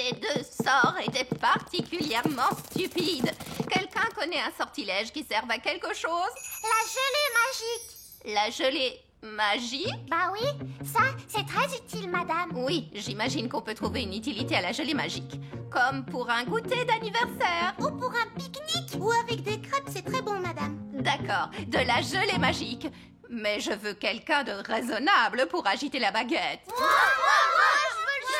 Ces deux sorts étaient particulièrement stupides. Quelqu'un connaît un sortilège qui serve à quelque chose? La gelée magique. La gelée magique? Bah oui, ça, c'est très utile, madame. Oui, j'imagine qu'on peut trouver une utilité à la gelée magique. Comme pour un goûter d'anniversaire. Ou pour un pique-nique. Ou avec des crêpes, c'est très bon, madame. D'accord, de la gelée magique. Mais je veux quelqu'un de raisonnable pour agiter la baguette. Moi, je veux le faire.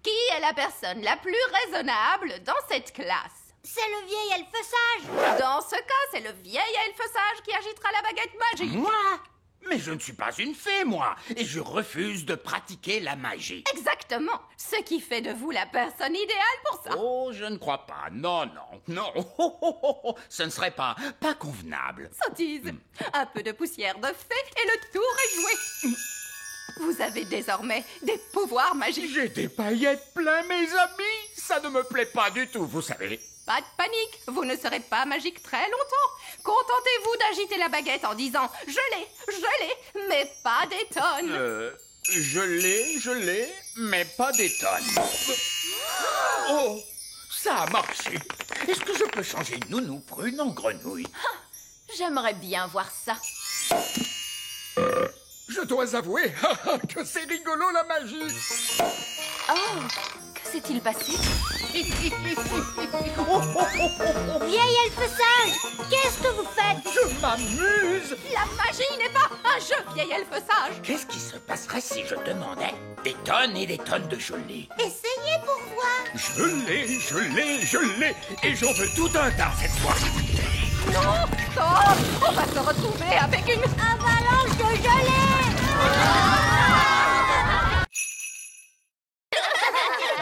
Qui est la personne la plus raisonnable dans cette classe? C'est le vieil elfe sage. Dans ce cas, c'est le vieil elfe sage qui agitera la baguette magique. Moi? Mais je ne suis pas une fée, moi, et je refuse de pratiquer la magie. Exactement, ce qui fait de vous la personne idéale pour ça. Oh, je ne crois pas. Non. Ce ne serait pas convenable. Sottise, un peu de poussière de fée et le tour est joué. Vous avez désormais des pouvoirs magiques. J'ai des paillettes plein, mes amis. Ça ne me plaît pas du tout, vous savez. Pas de panique, vous ne serez pas magique très longtemps. Contentez-vous d'agiter la baguette en disant « Je l'ai, mais pas des tonnes ». Je l'ai, mais pas des tonnes. Oh, ça a marché. Est-ce que je peux changer Nounou Prune en grenouille? J'aimerais bien voir ça. Je dois avouer que c'est rigolo la magie. Oh, que s'est-il passé? Vieil elfe sage, qu'est-ce que vous faites? Je m'amuse. La magie n'est pas un jeu, vieil elfe sage. Qu'est-ce qui se passerait si je demandais des tonnes et des tonnes de gelée? Essayez pour voir. Je l'ai, et j'en veux tout un tas cette fois. Non, oh, on va se retrouver avec une Avalanche de gelée.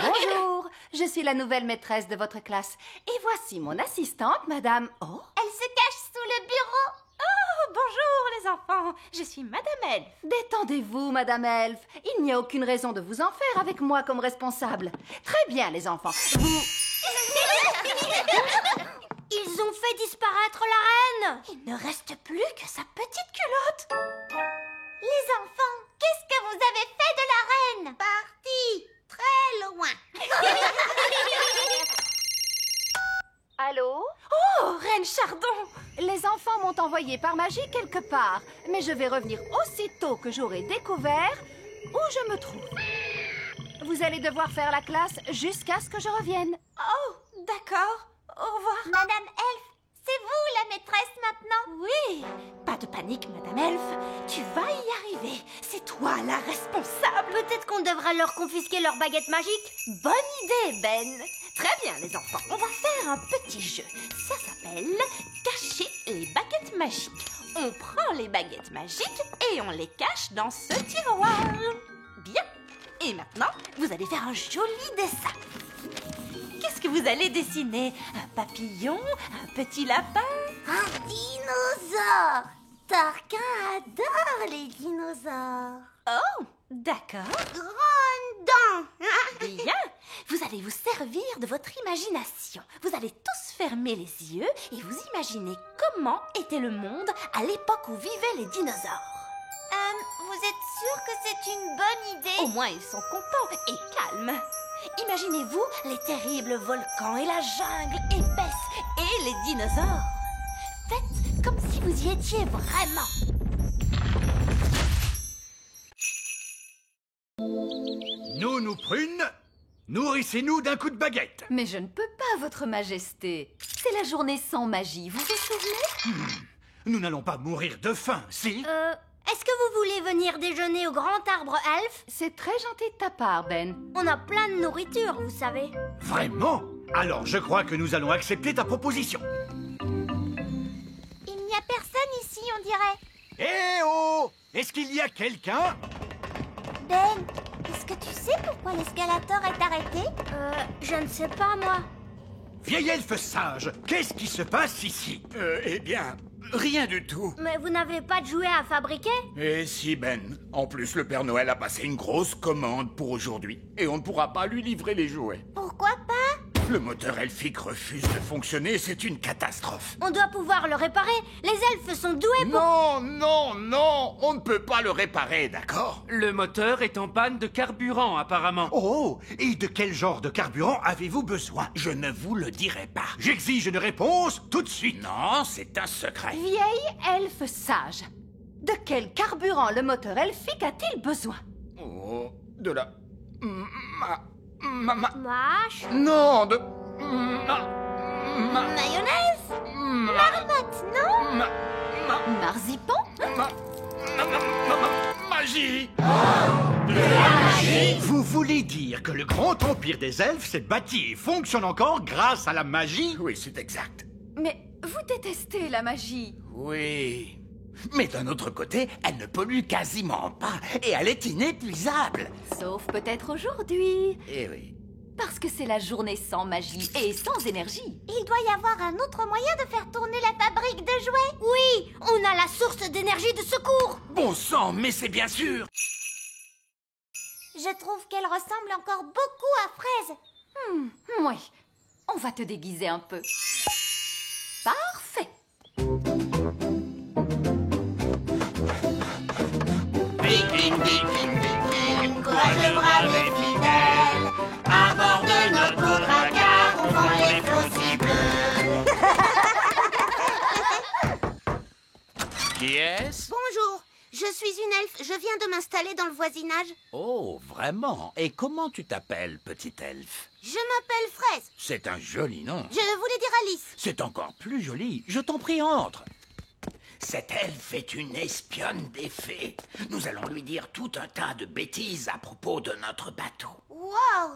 Bonjour, je suis la nouvelle maîtresse de votre classe. Et voici mon assistante, madame... Oh, Elle se cache sous le bureau. Oh, bonjour les enfants, je suis Madame Elfe. détendez-vous, madame Elfe. Il n'y a aucune raison de vous en faire avec moi comme responsable. Très bien, les enfants. Vous... Ils ont fait disparaître la reine. Il ne reste plus que sa petite culotte. Les enfants, qu'est-ce que vous avez fait de la reine? Parti très loin. Allô? Oh, Reine Chardon. Les enfants m'ont envoyé par magie quelque part, mais je vais revenir aussitôt que j'aurai découvert où je me trouve. Vous allez devoir faire la classe jusqu'à ce que je revienne. Oh, d'accord. Au revoir. Madame Elfe, c'est vous la maîtresse maintenant? Oui, pas de panique, Madame Elfe. Tu vas y arriver. C'est toi la responsable. Peut-être qu'on devrait leur confisquer leur baguette magique. Bonne idée, Ben. Très bien, les enfants. On va faire un petit jeu. Ça s'appelle cacher les baguettes magiques. On prend les baguettes magiques et on les cache dans ce tiroir. Bien. Et maintenant, vous allez faire un joli dessin. Qu'est-ce que vous allez dessiner? Un papillon? Un petit lapin? Un dinosaure. Tarquin adore les dinosaures. Oh, d'accord. Grande dent. Bien. Vous allez vous servir de votre imagination. Vous allez tous fermer les yeux et vous imaginez comment était le monde à l'époque où vivaient les dinosaures. Vous êtes sûr que c'est une bonne idée? Au moins, ils sont contents et calmes. Imaginez-vous les terribles volcans et la jungle épaisse et les dinosaures. Faites comme si vous y étiez vraiment. Nounou Prune, nourrissez-nous d'un coup de baguette. Mais je ne peux pas, votre majesté. C'est la journée sans magie, vous vous souvenez? Nous n'allons pas mourir de faim, si? Est-ce que vous voulez venir déjeuner au grand arbre elfe? C'est très gentil de ta part, Ben. On a plein de nourriture, vous savez. Vraiment? Alors je crois que nous allons accepter ta proposition. Il n'y a personne ici, on dirait. Eh oh! Est-ce qu'il y a quelqu'un? Ben, est-ce que tu sais pourquoi l'escalator est arrêté? Je ne sais pas, moi. Vieil elfe sage, qu'est-ce qui se passe ici? Eh bien, rien du tout. Mais vous n'avez pas de jouets à fabriquer? Et si, Ben. En plus, le Père Noël a passé une grosse commande pour aujourd'hui. Et on ne pourra pas lui livrer les jouets. Pourquoi pas? Le moteur elfique refuse de fonctionner, c'est une catastrophe. On doit pouvoir le réparer. Les elfes sont doués pour... Non, non, non, on ne peut pas le réparer, d'accord? Le moteur est en panne de carburant, apparemment. Oh, et de quel genre de carburant avez-vous besoin? Je ne vous le dirai pas. J'exige une réponse tout de suite. Non, c'est un secret. Vieille elfe sage. De quel carburant le moteur elfique a-t-il besoin? Oh, de la... Mâche. Non, de... Mayonnaise. Marmotte, non? Marzipan? Magie. Vous voulez dire que le grand empire des elfes s'est bâti et fonctionne encore grâce à la magie? Oui, c'est exact. Mais vous détestez la magie. Oui. Mais d'un autre côté, elle ne pollue quasiment pas et elle est inépuisable. Sauf peut-être aujourd'hui. Eh oui. Parce que c'est la journée sans magie et sans énergie. Il doit y avoir un autre moyen de faire tourner la fabrique de jouets. Oui, on a la source d'énergie de secours. Bon sang, mais c'est bien sûr. Je trouve qu'elle ressemble encore beaucoup à Fraise. Oui, on va te déguiser un peu. Parfait. Courage le brave et fidèle. À bord de notre beau dracard, on vend les flots bleus. Qui est-ce? Bonjour, je suis une elfe. Je viens de m'installer dans le voisinage. Oh, vraiment? Et comment tu t'appelles, petite elfe? Je m'appelle Fraise. C'est un joli nom. Je voulais dire Alice. C'est encore plus joli. Je t'en prie, entre. Cette elfe est une espionne des fées. Nous allons lui dire tout un tas de bêtises à propos de notre bateau. Wow,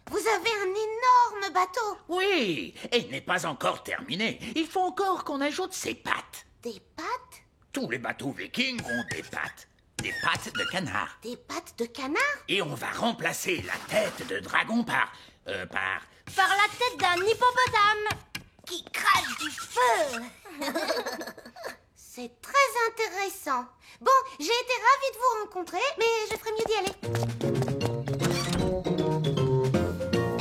vous avez un énorme bateau. Oui, et il n'est pas encore terminé. Il faut encore qu'on ajoute ses pattes. Des pattes? Tous les bateaux vikings ont des pattes. Des pattes de canard. Des pattes de canard? Et on va remplacer la tête de dragon par Par la tête d'un hippopotame qui crache du feu. C'est très intéressant. Bon, j'ai été ravie de vous rencontrer, mais je ferais mieux d'y aller.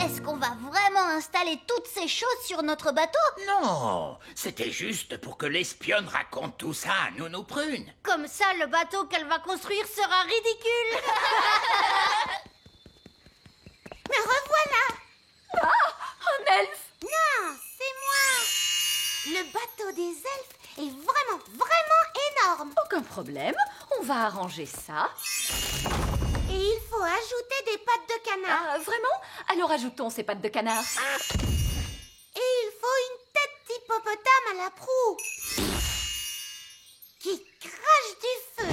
Est-ce qu'on va vraiment installer toutes ces choses sur notre bateau? Non, c'était juste pour que l'espionne raconte tout ça à Nounou Prune. Comme ça, le bateau qu'elle va construire sera ridicule. Me revoilà. Un elfe! Non, c'est moi. Le bateau des elfes est vraiment, vraiment énorme. Aucun problème, on va arranger ça. Et il faut ajouter des pattes de canard. Ah, vraiment? Alors ajoutons ces pattes de canard. Et il faut une tête d'hippopotame à la proue qui crache du feu.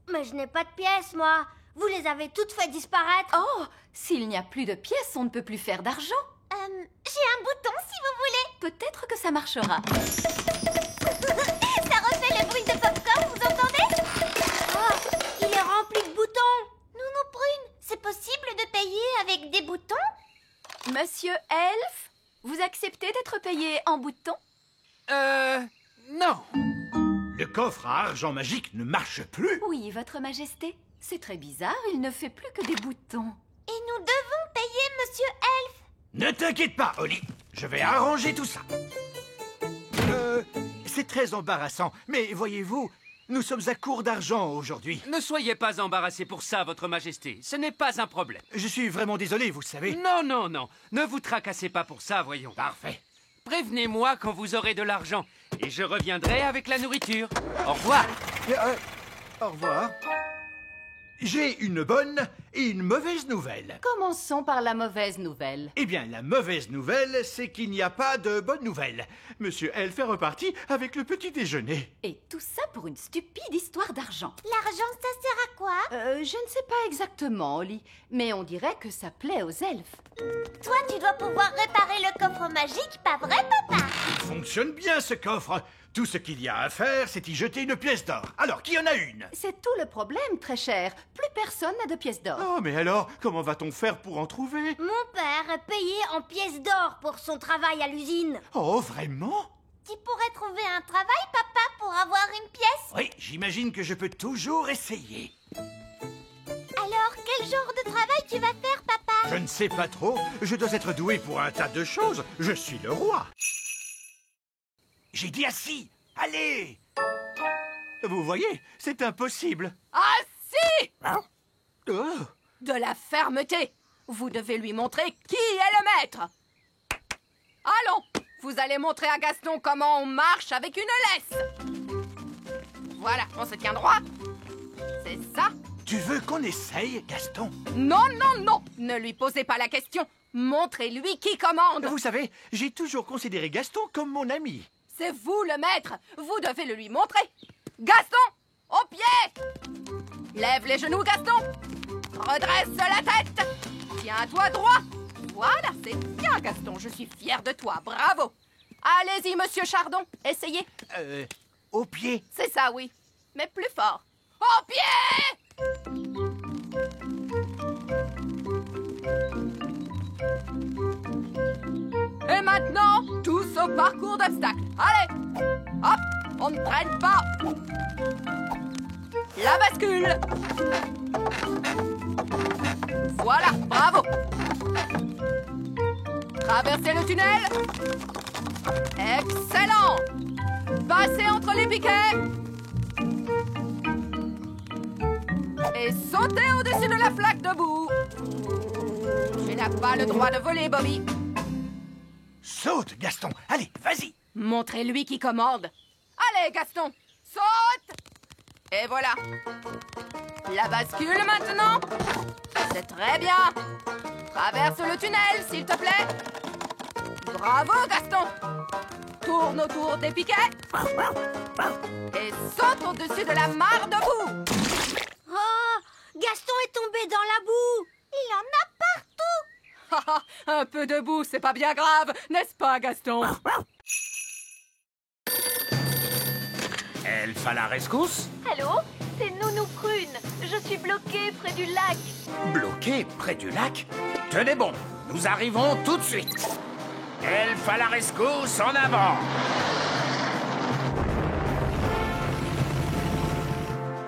Mais je n'ai pas de pièces, moi. Vous les avez toutes fait disparaître. Oh, s'il n'y a plus de pièces, on ne peut plus faire d'argent. J'ai un bouton, si vous voulez. Peut-être que ça marchera. Ça refait le bruit de popcorn, vous entendez? Oh, il est rempli de boutons. Nounou Prune, c'est possible de payer avec des boutons? Monsieur Elfe, vous acceptez d'être payé en boutons? Non. Le coffre à argent magique ne marche plus? Oui, votre majesté. C'est très bizarre, il ne fait plus que des boutons. Et nous devons payer Monsieur Elfe. Ne t'inquiète pas, Holly. Je vais arranger tout ça. C'est très embarrassant, mais voyez-vous, nous sommes à court d'argent aujourd'hui. Ne soyez pas embarrassé pour ça, votre majesté. Ce n'est pas un problème. Je suis vraiment désolé, vous savez. Non, non, non. Ne vous tracassez pas pour ça, voyons. Parfait. Prévenez-moi quand vous aurez de l'argent. Et je reviendrai avec la nourriture. Au revoir. Au revoir. J'ai une bonne et une mauvaise nouvelle. Commençons par la mauvaise nouvelle. Eh bien, la mauvaise nouvelle, c'est qu'il n'y a pas de bonne nouvelle. Monsieur Elfe est reparti avec le petit déjeuner. Et tout ça pour une stupide histoire d'argent. L'argent, ça sert à quoi? Je ne sais pas exactement, Holly, mais on dirait que ça plaît aux elfes. Toi, tu dois pouvoir réparer le coffre magique, pas vrai, papa? Il fonctionne bien, ce coffre. Tout ce qu'il y a à faire, c'est y jeter une pièce d'or. Alors, qui en a une? C'est tout le problème, très cher. Plus personne n'a de pièces d'or. Oh, mais alors, comment va-t-on faire pour en trouver? Mon père est payé en pièces d'or pour son travail à l'usine. Oh, vraiment? Tu pourrais trouver un travail, papa, pour avoir une pièce? Oui, j'imagine que je peux toujours essayer. Alors, quel genre de travail tu vas faire, papa? Je ne sais pas trop. Je dois être doué pour un tas de choses. Je suis le roi. J'ai dit assis. Allez! Vous voyez, c'est impossible. Ah si! Oh. De la fermeté. Vous devez lui montrer qui est le maître. Allons, vous allez montrer à Gaston comment on marche avec une laisse. Voilà, on se tient droit. C'est ça. Tu veux qu'on essaye, Gaston? Non, non, non. Ne lui posez pas la question. Montrez-lui qui commande. Vous savez, j'ai toujours considéré Gaston comme mon ami. C'est vous le maître. Vous devez le lui montrer. Gaston, au pied. Lève les genoux, Gaston. Redresse la tête. Tiens-toi droit. Voilà, c'est bien, Gaston. Je suis fière de toi. Bravo. Allez-y, monsieur Chardon. Essayez. Au pied. C'est ça, oui. Mais plus fort. Au pied! Et maintenant, tous au parcours d'obstacles. Allez! Hop! On ne traîne pas. La bascule. Voilà, bravo. Traversez le tunnel. Excellent. Passez entre les piquets. Et sautez au-dessus de la flaque debout. Tu n'as pas le droit de voler, Bobby. Saute, Gaston. Allez, vas-y. Montrez-lui qui commande. Allez, Gaston, saute. Et voilà. La bascule maintenant. C'est très bien. Traverse le tunnel, s'il te plaît. Bravo, Gaston. Tourne autour des piquets. Et saute au-dessus de la mare debout. Oh, Gaston est tombé dans la boue. Il en a partout. Un peu de boue, c'est pas bien grave, n'est-ce pas, Gaston? Elfe à la rescousse? Allô? C'est Nounou Prune. Je suis bloquée près du lac. Bloqué près du lac? Tenez bon, nous arrivons tout de suite. Elfe à la rescousse, en avant!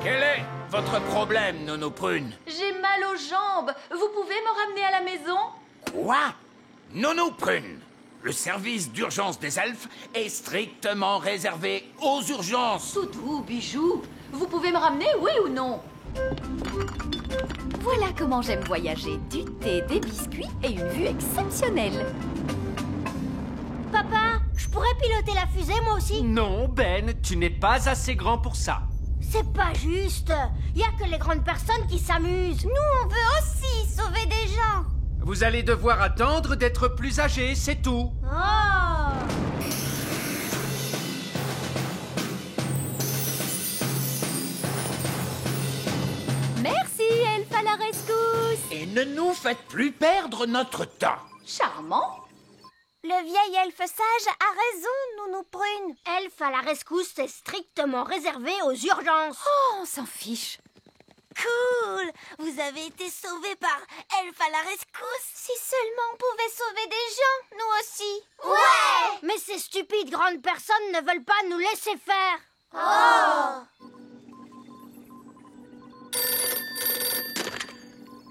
Quel est votre problème, Nounou Prune? J'ai mal aux jambes. Vous pouvez me ramener à la maison? Quoi? Nounou Prune, le service d'urgence des elfes est strictement réservé aux urgences. Toutou, bijou, vous pouvez me ramener, oui ou non? Voilà comment j'aime voyager. Du thé, des biscuits et une vue exceptionnelle. Papa, je pourrais piloter la fusée moi aussi? Non, Ben, tu n'es pas assez grand pour ça. C'est pas juste. Il y a que les grandes personnes qui s'amusent. Nous, on veut aussi sauver des gens. Vous allez devoir attendre d'être plus âgé, c'est tout. Oh! Merci, Elfe à la rescousse. Et ne nous faites plus perdre notre temps. Charmant. Le vieil elfe sage a raison, Nounou Prune. Elfe à la rescousse est strictement réservé aux urgences. Oh, on s'en fiche. Cool! Vous avez été sauvés par Elfe à la rescousse. Si seulement on pouvait sauver des gens, nous aussi. Ouais! Mais ces stupides grandes personnes ne veulent pas nous laisser faire. Oh!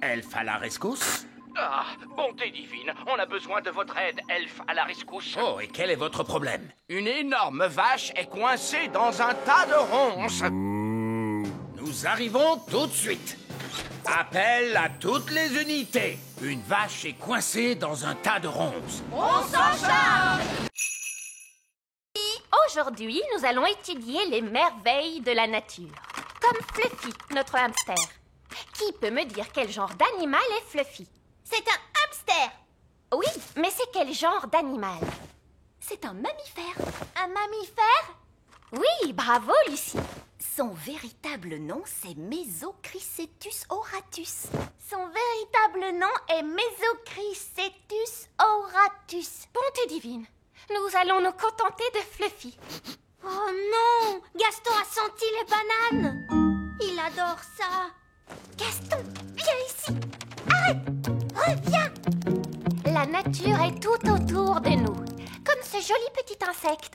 Elfe à la rescousse? Ah, bonté divine, on a besoin de votre aide, elfe à la rescousse. Oh, et quel est votre problème? Une énorme vache est coincée dans un tas de ronces. Nous arrivons tout de suite. Appel à toutes les unités. Une vache est coincée dans un tas de ronces. On s'en charge! Aujourd'hui, nous allons étudier les merveilles de la nature. Comme Fluffy, notre hamster. Qui peut me dire quel genre d'animal est Fluffy? C'est un hamster. Oui, mais c'est quel genre d'animal? C'est un mammifère. Un mammifère? Oui, bravo, Lucie. Son véritable nom, c'est Mesochrysetus auratus. Son véritable nom est Mesochrysetus auratus. Bonté divine, nous allons nous contenter de Fluffy. Oh non! Gaston a senti les bananes. Il adore ça. Gaston, viens ici. Arrête! Reviens! La nature est tout autour de nous, comme ce joli petit insecte.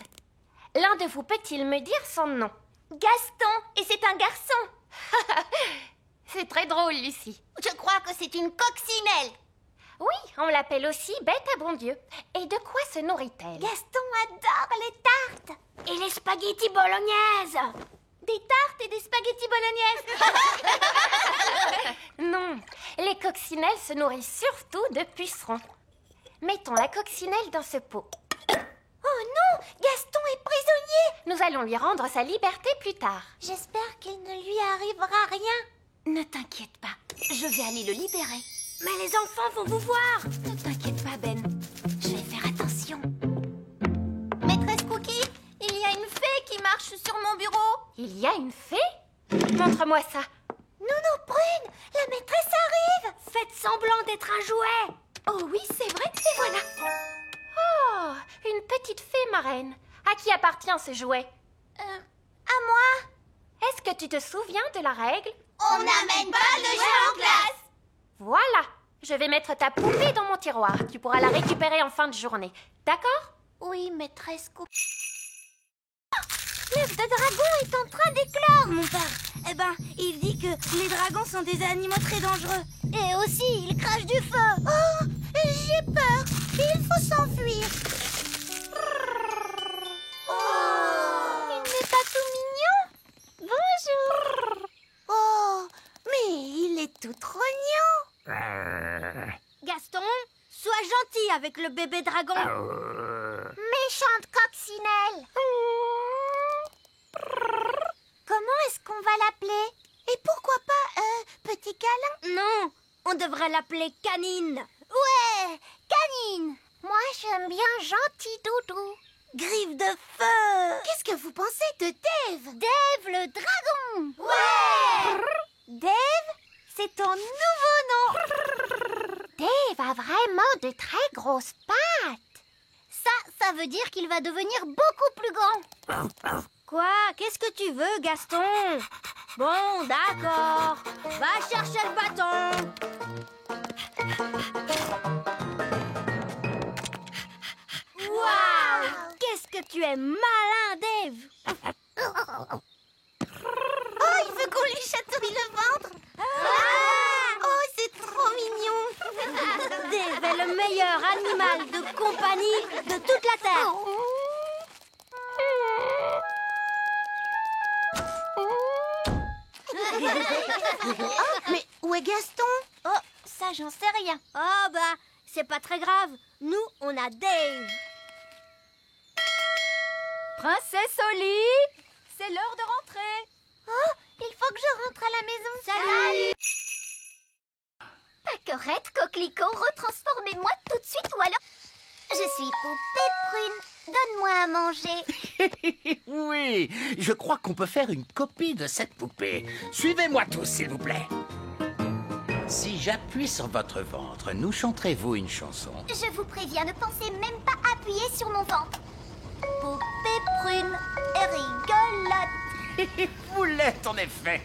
L'un de vous peut-il me dire son nom? Gaston, et c'est un garçon. C'est très drôle, Lucie. Je crois que c'est une coccinelle. Oui, on l'appelle aussi bête à bon Dieu. Et de quoi se nourrit-elle? Gaston adore les tartes. Et les spaghettis bolognaises. Des tartes et des spaghettis bolognaises. Non, les coccinelles se nourrissent surtout de pucerons. Mettons la coccinelle dans ce pot. Oh non, Gaston est prisonnier. Nous allons lui rendre sa liberté plus tard. J'espère qu'il ne lui arrivera rien. Ne t'inquiète pas, je vais aller le libérer. Mais les enfants vont vous voir. Ne t'inquiète pas, Ben. Je vais faire attention. Maîtresse Cookie, il y a une fée qui marche sur mon bureau. Il y a une fée? Montre-moi ça. Nounou Prune, la maîtresse arrive. Faites semblant d'être un jouet. Oh oui, c'est vrai, et voilà. Oh, une petite fée marraine. À qui appartient ce jouet? À moi. Est-ce que tu te souviens de la règle? On n'amène pas de jeu en classe. Voilà, je vais mettre ta poupée dans mon tiroir. Tu pourras la récupérer en fin de journée. D'accord? Oui, maîtresse Cookie. L'œuf de dragon est en train d'éclore, mon père. Eh ben, il dit que les dragons sont des animaux très dangereux. Et aussi, ils crachent du feu. Oh, j'ai peur. Il faut s'enfuir. Oh, il n'est pas tout mignon. Bonjour. Oh, mais il est tout trognon. Gaston, sois gentil avec le bébé dragon. Méchante coccinelle. Comment est-ce qu'on va l'appeler? Et pourquoi pas petit câlin? Non, on devrait l'appeler Canine. Ouais, Canine. Moi, j'aime bien Gentil Doudou. Griffe de feu. Qu'est-ce que vous pensez de Dave? Dave le dragon. Ouais. Dave, c'est ton nouveau nom. Dave a vraiment de très grosses pattes. Ça veut dire qu'il va devenir beaucoup plus grand. Quoi? Qu'est-ce que tu veux, Gaston? Bon, d'accord. Va chercher le bâton. Waouh! Qu'est-ce que tu es malin, Dave! Oh, il veut qu'on lui chatouille le ventre! Oh, c'est trop mignon! Dave est le meilleur animal de compagnie de toute la Terre! Oh, mais où est Gaston? Oh, ça, j'en sais rien. Oh, bah, c'est pas très grave. Nous, on a Dave. Princesse Oli, c'est l'heure de rentrer. Oh, il faut que je rentre à la maison. Salut. Paquerette, coquelicot, retransformez-moi tout de suite ou alors... Je suis Poupée Prune. Donne-moi à manger. Oui, je crois qu'on peut faire une copie de cette poupée. Suivez-moi tous, s'il vous plaît. Si j'appuie sur votre ventre, nous chanterez-vous une chanson? Je vous préviens, ne pensez même pas appuyer sur mon ventre. Poupée Prune est rigolote. Vous l'êtes en effet.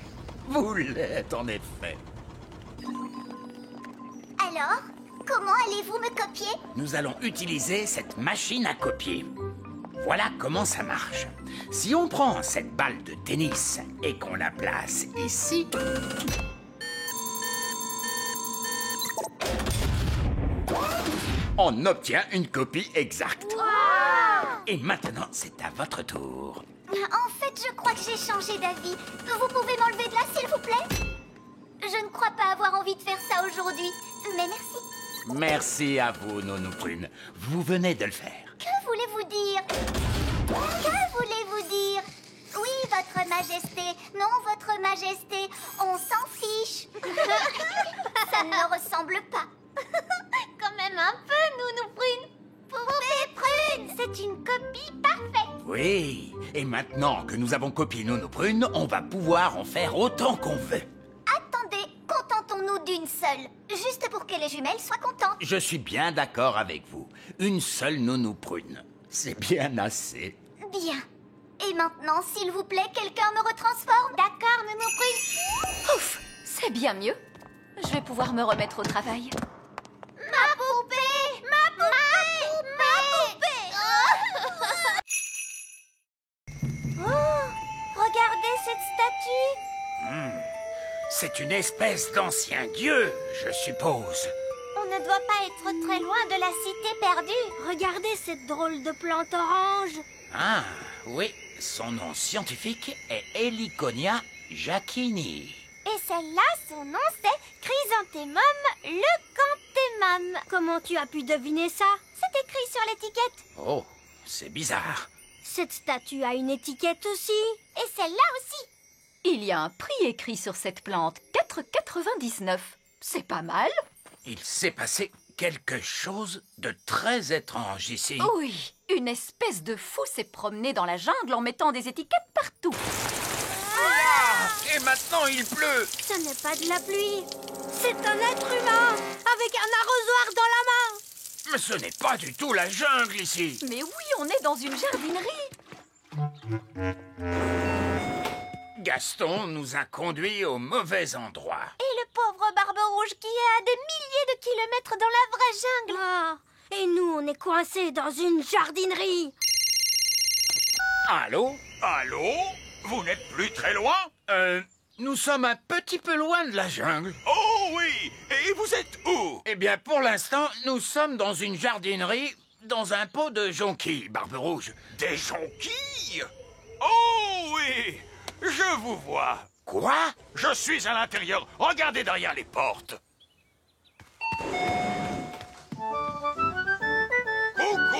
Vous l'êtes en effet. Alors, comment allez-vous me copier? Nous allons utiliser cette machine à copier. Voilà comment ça marche. Si on prend cette balle de tennis et qu'on la place ici... on obtient une copie exacte. Wow! Et maintenant, c'est à votre tour. En fait, je crois que j'ai changé d'avis. Vous pouvez m'enlever de là, s'il vous plaît? Je ne crois pas avoir envie de faire ça aujourd'hui. Mais merci. Merci à vous, Nounou Prune. Vous venez de le faire. Que voulez-vous dire? Que voulez-vous dire? Oui, votre majesté. Non, votre majesté. On s'en fiche. Ça ne me ressemble pas. Quand même un peu, Nounou Prune. Poupée Prune, c'est une copie parfaite. Oui, et maintenant que nous avons copié Nounou Prune, on va pouvoir en faire autant qu'on veut. Attendez, contentons-nous d'une seule. Juste pour que les jumelles soient contentes. Je suis bien d'accord avec vous. Une seule Nounou Prune. C'est bien assez. Bien. Et maintenant, s'il vous plaît, quelqu'un me retransforme. D'accord, Nounou Prune. Ouf, c'est bien mieux. Je vais pouvoir me remettre au travail. Ma poupée! Ma poupée! Ma poupée! Oh, regardez cette statue. C'est une espèce d'ancien dieu, je suppose. On ne doit pas être très loin de la cité perdue. Regardez cette drôle de plante orange. Ah, oui, son nom scientifique est Heliconia jacquini. Et celle-là, son nom c'est Chrysanthemum leucanthemum. Comment tu as pu deviner ça? C'est écrit sur l'étiquette. Oh, c'est bizarre. Cette statue a une étiquette aussi. Et celle-là aussi. Il y a un prix écrit sur cette plante, 4,99. C'est pas mal. Il s'est passé quelque chose de très étrange ici. Oui, une espèce de fou s'est promené dans la jungle en mettant des étiquettes partout. Et maintenant il pleut. Ce n'est pas de la pluie. C'est un être humain avec un arrosoir dans la main. Mais ce n'est pas du tout la jungle ici. Mais oui, on est dans une jardinerie. Gaston nous a conduits au mauvais endroit. Et le pauvre Barbe Rouge qui est à des milliers de kilomètres dans la vraie jungle. Ah, et nous, on est coincés dans une jardinerie. Allô? Allô? Vous n'êtes plus très loin? Nous sommes un petit peu loin de la jungle. Oh oui! Et vous êtes où? Eh bien, pour l'instant, nous sommes dans une jardinerie, dans un pot de jonquilles, Barbe Rouge. Des jonquilles? Oh oui! Je vous vois. Quoi? Je suis à l'intérieur. Regardez derrière les portes. Coucou!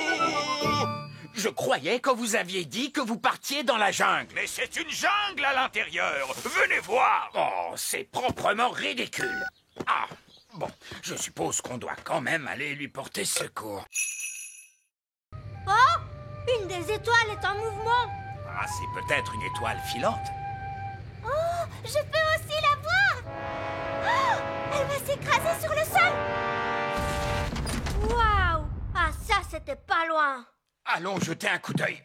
Je croyais que vous aviez dit que vous partiez dans la jungle. Mais c'est une jungle à l'intérieur. Venez voir. Oh, c'est proprement ridicule. Ah, bon, je suppose qu'on doit quand même aller lui porter secours. Oh, une des étoiles est en mouvement. Ah, c'est peut-être une étoile filante. Oh, je peux aussi la voir. Oh, elle va s'écraser sur le sol. Waouh! Ah, ça, c'était pas loin. Allons jeter un coup d'œil.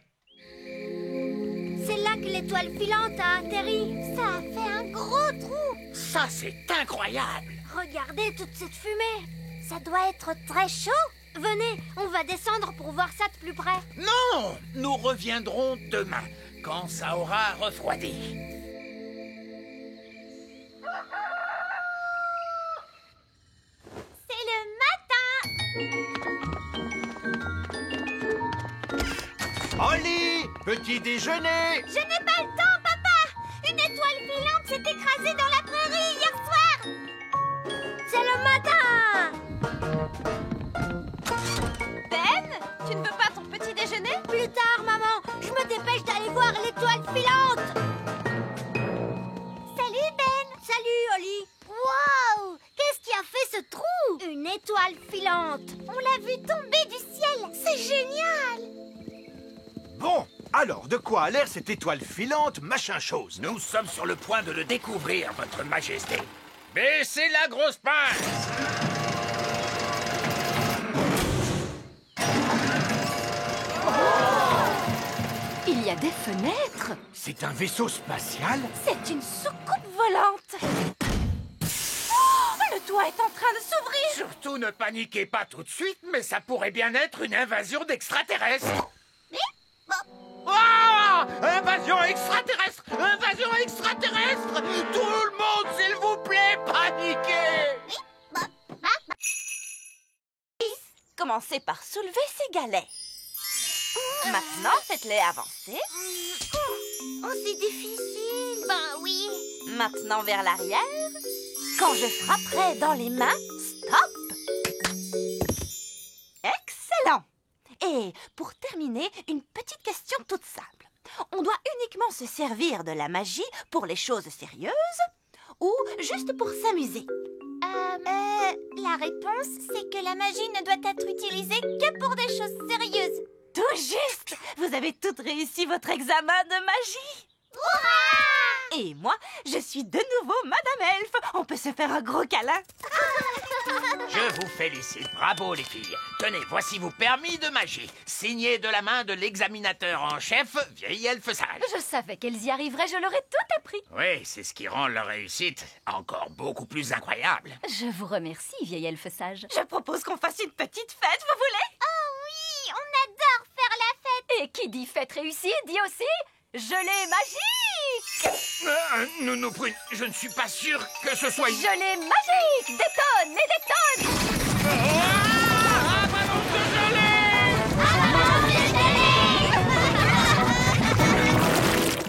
C'est là que l'étoile filante a atterri. Ça a fait un gros trou. Ça, c'est incroyable. Regardez toute cette fumée. Ça doit être très chaud. Venez, on va descendre pour voir ça de plus près. Non, nous reviendrons demain, quand ça aura refroidi. C'est le matin. Holly, petit déjeuner. Je n'ai pas le temps, papa. Une étoile filante s'est écrasée dans la prairie hier soir. C'est le matin. Ben, tu ne veux pas ton petit déjeuner? Plus tard, maman. Je me dépêche d'aller voir l'étoile filante. Salut, Ben. Salut, Holly. Waouh! Qu'est-ce qui a fait ce trou? Une étoile filante. On l'a vue tomber du ciel. C'est génial. Bon, alors de quoi a l'air cette étoile filante, machin chose? Nous sommes sur le point de le découvrir, votre majesté. Baissez la grosse pince. Il y a des fenêtres. C'est un vaisseau spatial? C'est une soucoupe volante. Oh, le toit est en train de s'ouvrir. Surtout ne paniquez pas tout de suite, mais ça pourrait bien être une invasion d'extraterrestres. Ah! Invasion extraterrestre! Invasion extraterrestre! Tout le monde, s'il vous plaît, paniquez! Commencez par soulever ces galets. Maintenant, faites-les avancer. Oh, c'est difficile. Ben oui. Maintenant vers l'arrière. Quand je frapperai dans les mains, stop. Excellent. Et pour terminer, une petite question toute simple. On doit uniquement se servir de la magie pour les choses sérieuses ou juste pour s'amuser? La réponse, c'est que la magie ne doit être utilisée que pour des choses sérieuses. Tout juste. Vous avez toutes réussi votre examen de magie. Hurrah! Et moi, je suis de nouveau Madame Elfe. On peut se faire un gros câlin. Je vous félicite, bravo les filles. Tenez, voici vos permis de magie, signés de la main de l'examinateur en chef, vieille elfe sage. Je savais qu'elles y arriveraient, je leur ai tout appris. Oui, c'est ce qui rend leur réussite encore beaucoup plus incroyable. Je vous remercie, vieille elfe sage. Je propose qu'on fasse une petite fête, vous voulez? Oh oui, on adore faire la fête. Et qui dit fête réussie dit aussi gelée magique. Nous, Prune, je ne suis pas sûr que ce soit... Gelée magique, détonne et détonne.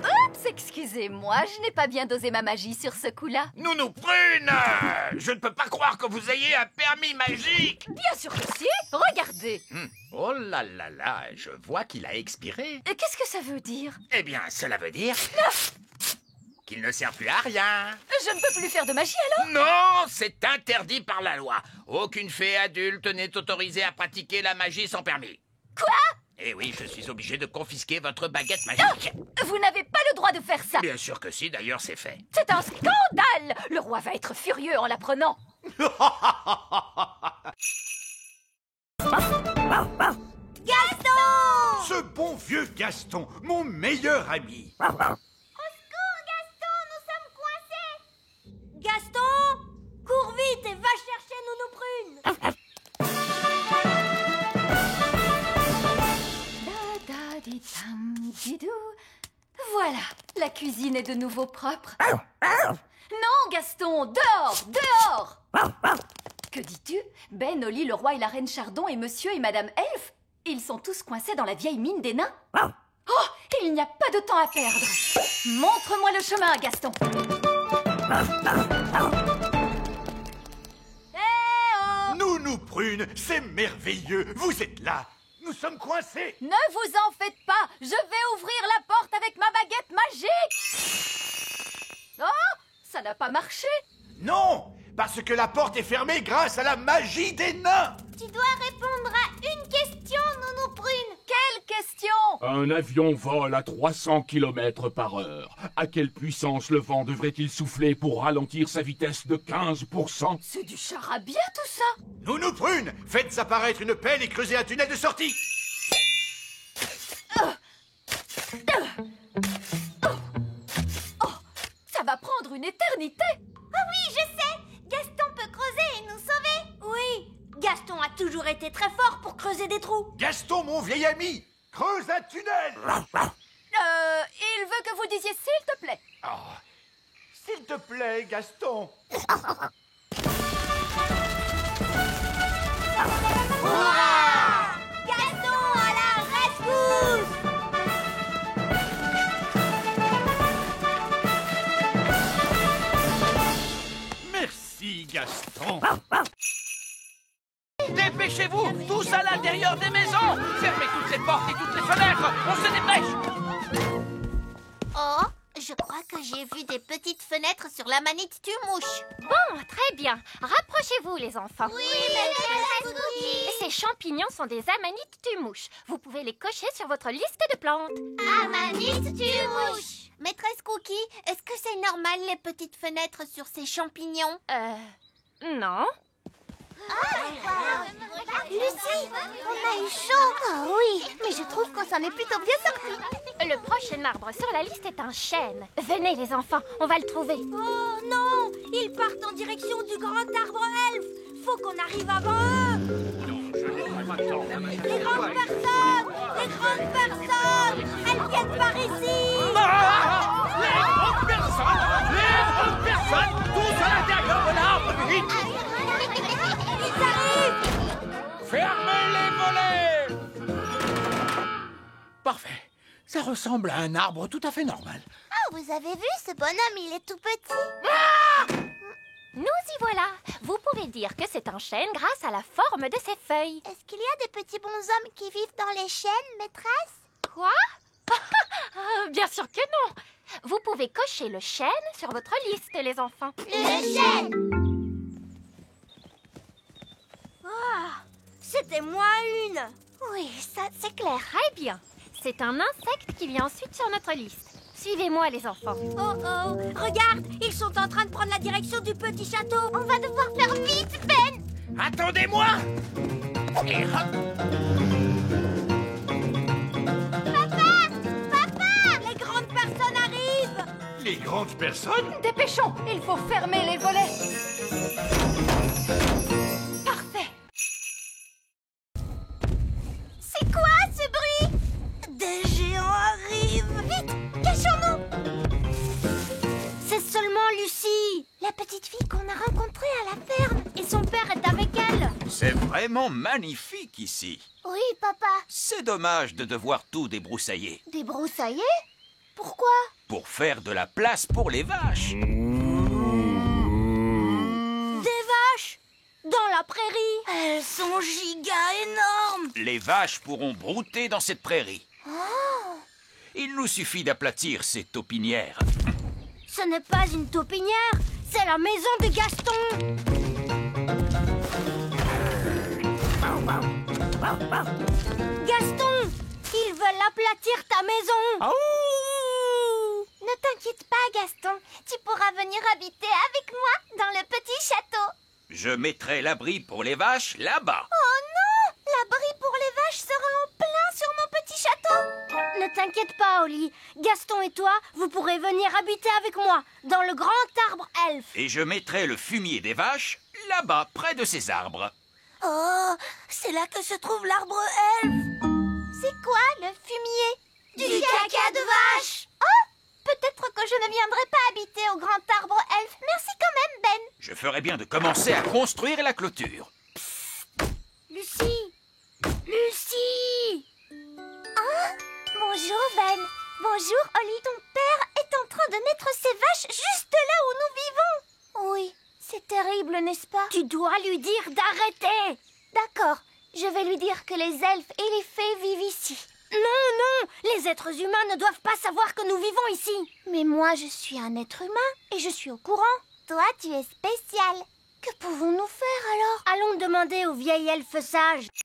Oups, excusez-moi, je n'ai pas bien dosé ma magie sur ce coup-là. Nounou Prune, je ne peux pas croire que vous ayez un permis magique. Bien sûr que si, regardez. Oh là là là, je vois qu'il a expiré. Qu'est-ce que ça veut dire? Eh bien, cela veut dire qu'il ne sert plus à rien. Je ne peux plus faire de magie alors? Non, c'est interdit par la loi. Aucune fée adulte n'est autorisée à pratiquer la magie sans permis. Quoi? Eh oui, je suis obligé de confisquer votre baguette magique. Vous n'avez pas le droit de faire ça. Bien sûr que si, d'ailleurs c'est fait. C'est un scandale. Le roi va être furieux en l'apprenant. Gaston! Ce bon vieux Gaston, mon meilleur ami. Au secours, Gaston, nous sommes coincés! Gaston, cours vite et va chercher Nounou Prune! Da-da-di-tam-di-dou. Voilà, la cuisine est de nouveau propre. Non, Gaston, dehors, dehors! Que dis-tu? Ben, Oli, le roi et la reine Chardon et monsieur et madame Elfe, ils sont tous coincés dans la vieille mine des nains. Oh, il n'y a pas de temps à perdre. Montre-moi le chemin, Gaston. Nounou Prune, c'est merveilleux. Vous êtes là. Nous sommes coincés. Ne vous en faites pas, je vais ouvrir la porte avec ma baguette magique. Oh, ça n'a pas marché. Non, parce que la porte est fermée grâce à la magie des nains. Tu dois répondre à une question, Nounou Prune. Quelle question? Un avion vole à 300 km/h. À quelle puissance le vent devrait-il souffler pour ralentir sa vitesse de 15%? C'est du charabia tout ça. Nounou Prune, faites apparaître une pelle et creusez un tunnel de sortie. Ça va prendre une éternité. Ah oui, je sais. Gaston peut creuser et nous sauver. Oui, Gaston a toujours été très fort pour creuser des trous. Gaston, mon vieil ami, creuse un tunnel. Il veut que vous disiez s'il te plaît. Oh, s'il te plaît, Gaston. Hurrah! Gaston à la rescousse! Merci, Gaston. Dépêchez-vous, tous à l'intérieur des maisons. Fermez toutes les portes et toutes les fenêtres. On se dépêche. Oh, je crois que j'ai vu des petites fenêtres sur la manite tue-mouche. Bon, très bien. Rapprochez-vous, les enfants. Oui, maîtresse Cookie. Ces champignons sont des amanites tue-mouches. Vous pouvez les cocher sur votre liste de plantes. Amanite tue-mouche. Maîtresse Cookie, est-ce que c'est normal les petites fenêtres sur ces champignons? Non. Lucie, on a eu chaud. Oh oui, mais je trouve qu'on s'en est plutôt bien sorti. Le prochain arbre sur la liste est un chêne. Venez, les enfants, on va le trouver. Oh non, ils partent en direction du grand arbre elfe. Faut qu'on arrive avant eux. Les grandes personnes, elles viennent par ici. Les grandes personnes, tous à l'intérieur de l'arbre, vite. Ils arrivent. Fermez les volets. Parfait. Ça ressemble à un arbre tout à fait normal. Oh, vous avez vu, ce bonhomme, il est tout petit. Nous y voilà. Vous pouvez dire que c'est un chêne grâce à la forme de ses feuilles. Est-ce qu'il y a des petits bonshommes qui vivent dans les chênes, maîtresse? Quoi? Bien sûr que non. Vous pouvez cocher le chêne sur votre liste, les enfants. Le chêne. C'était moi une. Oui, ça c'est clair. Très bien. C'est un insecte qui vient ensuite sur notre liste. Suivez-moi, les enfants. Oh oh, regarde, ils sont en train de prendre la direction du petit château. On va devoir faire vite, Ben. Attendez-moi. Et hop. Papa, les grandes personnes arrivent. Les grandes personnes? Dépêchons, il faut fermer les volets. Parfait. C'est quoi ce bruit? Des géants arrivent. Vite, cachons-nous. C'est seulement Lucie, la petite fille qu'on a rencontrée à la ferme. Et son père est avec elle. C'est vraiment magnifique ici. Oui, papa. C'est dommage de devoir tout débroussailler. Débroussailler? Pourquoi? Pour faire de la place pour les vaches. Des vaches? Dans la prairie? Elles sont giga énormes. Les vaches pourront brouter dans cette prairie. Oh. Il nous suffit d'aplatir ces taupinières. Ce n'est pas une taupinière, c'est la maison de Gaston. Gaston, ils veulent aplatir ta maison. Ne t'inquiète pas, Gaston. Tu pourras venir habiter avec moi dans le petit château. Je mettrai l'abri pour les vaches là-bas. Oh non! L'abri pour les vaches sera en plein sur mon petit château. Ne t'inquiète pas, Oli. Gaston et toi, vous pourrez venir habiter avec moi dans le grand arbre elfe. Et je mettrai le fumier des vaches là-bas, près de ces arbres. Oh, c'est là que se trouve l'arbre elfe. C'est quoi le fumier? Du caca de vache. Oh! Peut-être que je ne viendrai pas habiter au grand arbre elfe. Merci quand même, Ben. Je ferai bien de commencer à construire la clôture. Lucie! Lucie! Bonjour, Ben. Bonjour, Oli. Ton père est en train de mettre ses vaches juste là où nous vivons. Oui, c'est terrible, n'est-ce pas? Tu dois lui dire d'arrêter. D'accord, je vais lui dire que les elfes et les fées vivent ici. Non, les êtres humains ne doivent pas savoir que nous vivons ici. Mais moi, je suis un être humain et je suis au courant. Toi, tu es spécial. Que pouvons-nous faire alors? Allons demander au vieil elfe sage.